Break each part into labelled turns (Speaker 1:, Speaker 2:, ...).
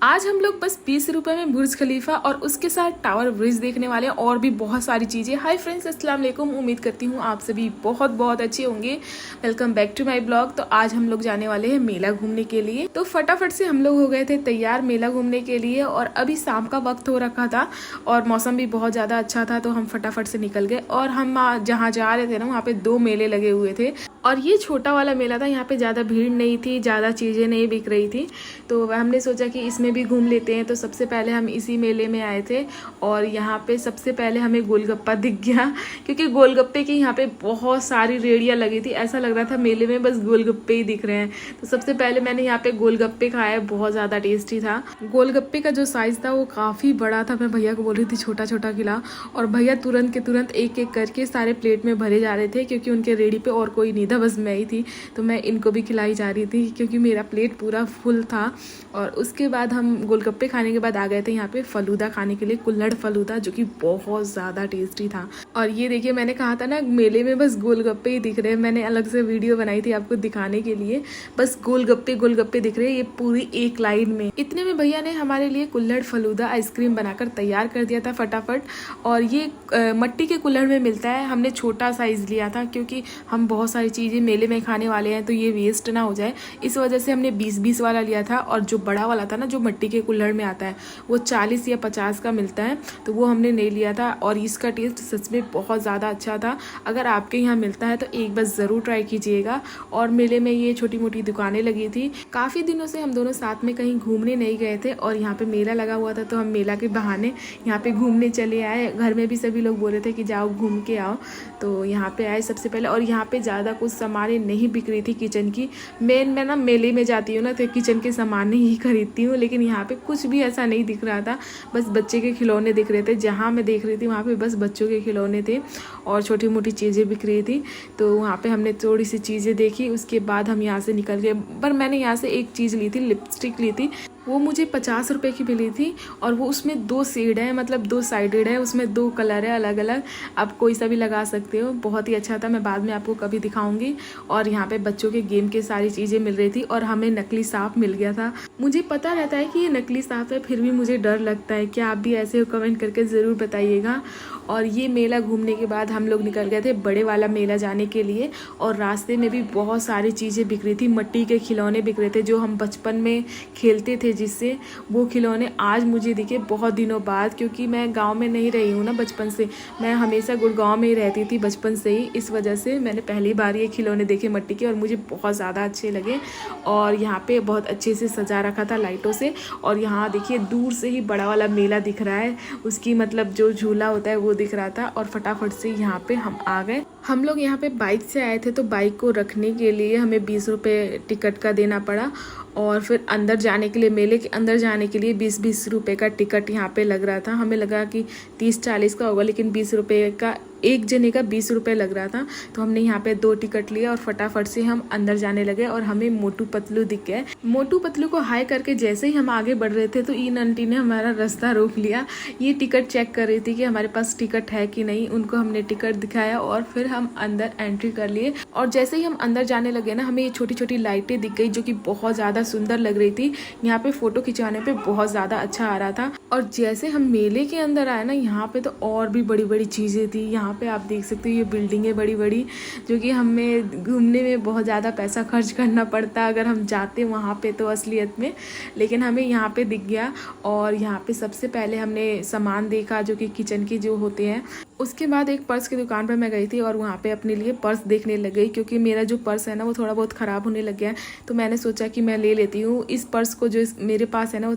Speaker 1: आज हम लोग बस 20 रुपए में बुर्ज खलीफा और उसके साथ टावर ब्रिज देखने वाले हैं और भी बहुत सारी चीज़ें। हाय फ्रेंड्स, अस्सलाम वालेकुम। उम्मीद करती हूँ आप सभी बहुत बहुत अच्छे होंगे। Welcome back to my blog. तो आज हम लोग जाने वाले हैं मेला घूमने के लिए। तो फटाफट से हम लोग हो गए थे तैयार मेला घूमने के लिए और अभी शाम का वक्त हो रखा था और मौसम भी बहुत ज़्यादा अच्छा था, तो हम फटाफट से निकल गए। और हम जहाँ जा रहे थे ना, वहाँ पे 2 मेले लगे हुए थे और ये छोटा वाला मेला था। यहाँ पे ज़्यादा भीड़ नहीं थी, ज़्यादा चीज़ें नहीं बिक रही थी, तो हमने सोचा कि इसमें भी घूम लेते हैं। तो सबसे पहले हम इसी मेले में आए थे और यहाँ पे सबसे पहले हमें गोलगप्पा दिख गया, क्योंकि गोलगप्पे की यहाँ पे बहुत सारी रेड़ियाँ लगी थी। ऐसा लग रहा था मेले में बस गोलगप्पे ही दिख रहे हैं। तो सबसे पहले मैंने यहाँ पे गोलगप्पे खाए, बहुत ज़्यादा टेस्टी था। गोलगप्पे का जो साइज़ था वो काफ़ी बड़ा था। मैं भैया को बोल रही थी छोटा छोटा खिला, और भैया तुरंत के तुरंत एक एक करके सारे प्लेट में भरे जा रहे थे, क्योंकि उनके रेडी पे और कोई नहीं था, बस मैं ही थी। तो मैं इनको भी खिलाई जा रही थी क्योंकि मेरा प्लेट पूरा फुल था। और उसके बाद हम गोलगप्पे खाने के बाद आ गए थे यहाँ पे फलूदा खाने के लिए, कुल्हड़ फलूदा, जो कि बहुत ज़्यादा टेस्टी था। और ये देखिए, मैंने कहा था ना मेले में बस गोलगप्पे ही दिख रहे हैं। मैंने अलग से वीडियो बनाई थी आपको दिखाने के लिए, बस गोलगप्पे गोलगप्पे दिख रहे हैं ये पूरी एक लाइन में। इतने में भैया ने हमारे लिए कुल्हड़ फलूदा आइसक्रीम बनाकर तैयार कर दिया था फटाफट। और ये मट्टी के कुल्हड़ में मिलता है। हमने छोटा साइज लिया था क्योंकि हम बहुत सारी चीज़ें मेले में खाने वाले हैं, तो ये वेस्ट ना हो जाए, इस वजह से हमने 20-20 वाला लिया था। और जो बड़ा वाला था ना, जो मट्टी के कुल्हड़ में आता है, वो 40 या 50 का मिलता है, तो वो हमने नहीं लिया था। और इसका टेस्ट सच में बहुत ज़्यादा अच्छा था। अगर आपके यहाँ मिलता है तो एक बार ज़रूर ट्राई कीजिएगा। और मेले में ये छोटी मोटी दुकानें लगी थी। काफ़ी दिनों से हम दोनों साथ में कहीं घूमने नहीं गए थे और यहाँ पे मेला लगा हुआ था, तो हम मेला के बहाने यहाँ पे घूमने चले आए। घर में भी सभी लोग बोल रहे थे कि जाओ घूम के आओ, तो यहाँ पे आए सबसे पहले। और यहाँ पे ज़्यादा कुछ सामान नहीं बिक रही थी किचन की। मैं ना मेले में जाती हूँ ना, तो किचन के सामान ही खरीदती हूँ, लेकिन यहाँ पे कुछ भी ऐसा नहीं दिख रहा था। बस बच्चे के खिलौने दिख रहे थे। जहाँ मैं देख रही थी वहाँ पे बस बच्चों के खिलौने थे और छोटी मोटी चीज़ें बिक रही थी। तो वहाँ पे हमने थोड़ी सी चीज़ें देखी, उसके बाद हम यहाँ से निकल गए। पर मैंने यहाँ से एक चीज़ ली थी, लिपस्टिक ली थी। वो मुझे 50 रुपये की मिली थी और वो उसमें 2 शेड है, मतलब 2 साइडेड है, उसमें 2 कलर है अलग अलग। आप कोई सा भी लगा सकते हो। बहुत ही अच्छा था, मैं बाद में आपको कभी दिखाऊंगी। और यहाँ पे बच्चों के गेम के सारी चीज़ें मिल रही थी और हमें नकली सांप मिल गया था। मुझे पता रहता है कि ये नकली सांप है, फिर भी मुझे डर लगता है। क्या आप भी ऐसे हो? कमेंट करके ज़रूर बताइएगा। और ये मेला घूमने के बाद हम लोग निकल गए थे बड़े वाला मेला जाने के लिए। और रास्ते में भी बहुत सारी चीज़ें बिक रही थी। मिट्टी के खिलौने बिक रहे थे जो हम बचपन में खेलते थे, जिससे वो खिलौने आज मुझे दिखे बहुत दिनों बाद, क्योंकि मैं गांव में नहीं रही हूँ ना बचपन से। मैं हमेशा गुड़गांव में ही रहती थी बचपन से ही, इस वजह से मैंने पहली बार ये खिलौने देखे मिट्टी के और मुझे बहुत ज़्यादा अच्छे लगे। और यहाँ पे बहुत अच्छे से सजा रखा था लाइटों से। और यहाँ देखिए दूर से ही बड़ा वाला मेला दिख रहा है, उसकी मतलब जो झूला होता है वो दिख रहा था। और फटाफट से यहाँ पे हम आ गए। हम लोग यहाँ पे बाइक से आए थे, तो बाइक को रखने के लिए हमें 20 रुपये टिकट का देना पड़ा। और फिर अंदर जाने के लिए, मेले के अंदर जाने के लिए 20-20 रुपये का टिकट यहाँ पे लग रहा था। हमें लगा कि 30-40 का होगा, लेकिन 20 रुपये का, एक जने का 20 रुपये लग रहा था। तो हमने यहाँ पे 2 टिकट लिए और फटाफट से हम अंदर जाने लगे। और हमें मोटू पतलू दिख गए। मोटू पतलू को हाई करके जैसे ही हम आगे बढ़ रहे थे, तो इन आंटी ने हमारा रास्ता रोक लिया। ये टिकट चेक कर रही थी कि हमारे पास टिकट है कि नहीं। उनको हमने टिकट दिखाया और फिर हम अंदर एंट्री कर लिए। और जैसे ही हम अंदर जाने लगे ना, हमें ये छोटी छोटी लाइटें दिख गई जो कि बहुत ज़्यादा सुंदर लग रही थी। यहाँ पे फोटो खिंचाने पे बहुत ज़्यादा अच्छा आ रहा था। और जैसे हम मेले के अंदर आए ना, यहाँ पे तो और भी बड़ी बड़ी चीज़ें थी। यहाँ पे आप देख सकते हो ये बिल्डिंगें बड़ी बड़ी, जो कि हमें घूमने में बहुत ज़्यादा पैसा खर्च करना पड़ता अगर हम जाते वहाँ पे तो असलियत में, लेकिन हमें यहाँ पे दिख गया। और यहाँ पे सबसे पहले हमने सामान देखा जो कि किचन के जो होते हैं। उसके बाद एक पर्स की दुकान पर मैं गई थी और वहाँ पे अपने लिए पर्स देखने लग गई, क्योंकि मेरा जो पर्स है ना वो थोड़ा बहुत ख़राब होने लग गया है। तो मैंने सोचा कि मैं ले लेती हूँ इस पर्स को। जो मेरे पास है ना, वो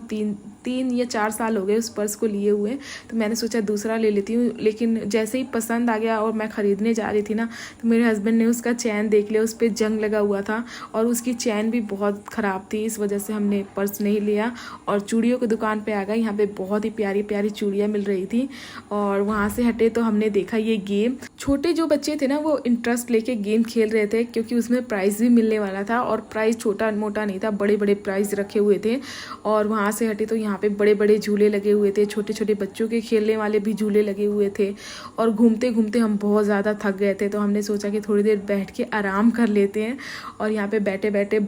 Speaker 1: 3 या 4 साल हो गए उस पर्स को लिए हुए। तो मैंने सोचा दूसरा ले लेती हूँ, लेकिन जैसे ही पसंद आ गया और मैं ख़रीदने जा रही थी ना, तो मेरे हस्बैंड ने उसका चैन देख लिया, उस पर जंग लगा हुआ था और उसकी चैन भी बहुत ख़राब थी। इस वजह से हमने पर्स नहीं लिया और चूड़ियों की दुकान पर आ गए। यहाँ पर बहुत ही प्यारी प्यारी चूड़ियाँ मिल रही थी। और वहाँ से हटे तो हमने देखा ये गेम। छोटे जो बच्चे थे ना, वो इंटरेस्ट लेके गेम खेल रहे थे, क्योंकि उसमें प्राइज़ भी मिलने वाला था। और प्राइज़ छोटा मोटा नहीं था, बड़े बड़े प्राइज़ रखे हुए थे। और वहाँ से हटे तो यहाँ पे बड़े बड़े झूले लगे हुए थे, छोटे छोटे बच्चों के खेलने वाले भी झूले लगे हुए थे। और घूमते घूमते हम बहुत ज़्यादा थक गए थे, तो हमने सोचा कि थोड़ी देर बैठ के आराम कर लेते हैं। और यहाँ पे बैठे बैठे,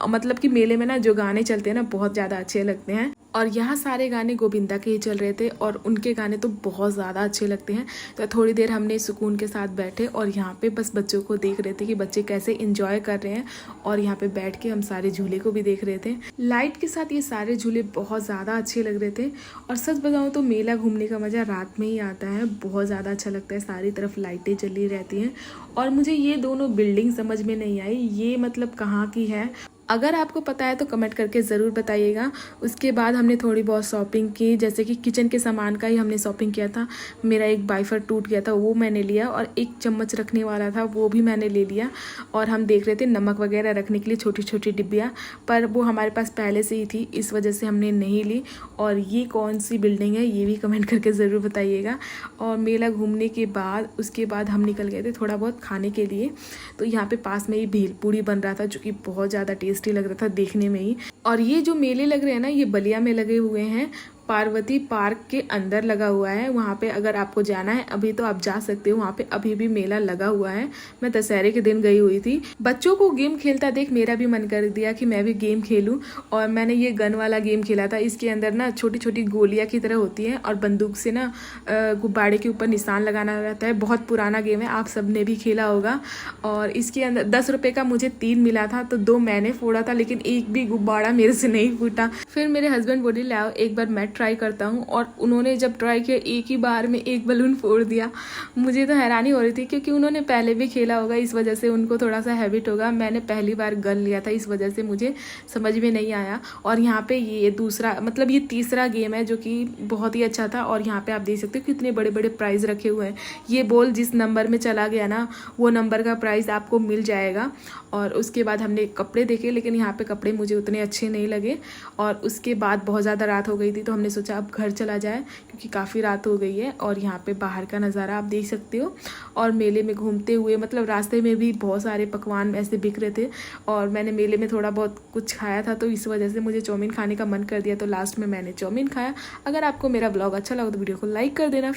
Speaker 1: मतलब कि मेले में ना जो गाने चलते हैं ना, बहुत ज़्यादा अच्छे लगते हैं। और यहाँ सारे गाने गोविंदा के ही चल रहे थे और उनके गाने तो बहुत ज़्यादा अच्छे लगते हैं। तो थोड़ी देर हमने सुकून के साथ बैठे और यहाँ पे बस बच्चों को देख रहे थे कि बच्चे कैसे एंजॉय कर रहे हैं, और यहाँ पे बैठ के हम सारे झूले को भी देख रहे थे। लाइट के साथ ये सारे झूले बहुत ज़्यादा अच्छे लग रहे थे। और सच बताऊँ तो मेला घूमने का मज़ा रात में ही आता है, बहुत ज़्यादा अच्छा लगता है। सारी तरफ लाइटें जली रहती हैं। और मुझे ये दोनों बिल्डिंग समझ में नहीं आई, ये मतलब कहाँ की है। अगर आपको पता है तो कमेंट करके ज़रूर बताइएगा। उसके बाद हमने थोड़ी बहुत शॉपिंग की, जैसे कि किचन के सामान का ही हमने शॉपिंग किया था। मेरा एक बाइफर टूट गया था, वो मैंने लिया, और एक चम्मच रखने वाला था वो भी मैंने ले लिया। और हम देख रहे थे नमक वगैरह रखने के लिए छोटी छोटी डिब्बियाँ, पर वो हमारे पास पहले से ही थी, इस वजह से हमने नहीं ली। और ये कौन सी बिल्डिंग है ये भी कमेंट करके ज़रूर बताइएगा। और मेला घूमने के बाद उसके बाद हम निकल गए थे थोड़ा बहुत खाने के लिए। तो यहाँ पे पास में ही भेलपूरी बन रहा था, जो कि बहुत ज़्यादा टेस्टी लग रहा था देखने में ही। और ये जो मेले लग रहे हैं ना, ये बलिया में लगे हुए हैं, पार्वती पार्क के अंदर लगा हुआ है। वहाँ पे अगर आपको जाना है अभी तो आप जा सकते हो, वहाँ पे अभी भी मेला लगा हुआ है। मैं दशहरे के दिन गई हुई थी। बच्चों को गेम खेलता देख मेरा भी मन कर दिया कि मैं भी गेम खेलूं, और मैंने ये गन वाला गेम खेला था। इसके अंदर ना छोटी छोटी गोलियां की तरह होती हैं और बंदूक से ना गुब्बारे के ऊपर निशान लगाना रहता है। बहुत पुराना गेम है, आप सब ने भी खेला होगा। और इसके अंदर 10 रुपये का मुझे 3 मिला था, तो 2 मैंने फोड़ा था, लेकिन एक भी गुब्बारा मेरे से नहीं फूटा। फिर मेरे हस्बैंड बोले लाओ एक बार मैं ट्राई करता हूँ, और उन्होंने जब ट्राई किया एक ही बार में एक बलून फोड़ दिया। मुझे तो हैरानी हो रही थी, क्योंकि उन्होंने पहले भी खेला होगा, इस वजह से उनको थोड़ा सा हैबिट होगा। मैंने पहली बार गन लिया था, इस वजह से मुझे समझ में नहीं आया। और यहाँ पे ये दूसरा मतलब ये तीसरा गेम है जो कि बहुत ही अच्छा था। और यहाँ पे आप देख सकते हो कितने बड़े बड़े प्राइज़ रखे हुए हैं। ये बॉल जिस नंबर में चला गया ना, वो नंबर का प्राइज़ आपको मिल जाएगा। और उसके बाद हमने कपड़े देखे, लेकिन यहाँ पे कपड़े मुझे उतने अच्छे नहीं लगे। और उसके बाद बहुत ज़्यादा रात हो गई थी, तो हमने सोचा अब घर चला जाए, क्योंकि काफ़ी रात हो गई है। और यहाँ पे बाहर का नज़ारा आप देख सकते हो। और मेले में घूमते हुए मतलब रास्ते में भी बहुत सारे पकवान ऐसे बिक रहे थे, और मैंने मेले में थोड़ा बहुत कुछ खाया था, तो इस वजह से मुझे चाउमीन खाने का मन कर दिया, तो लास्ट में मैंने चाउमीन खाया। अगर आपको मेरा ब्लॉग अच्छा लगा तो वीडियो को लाइक कर देना।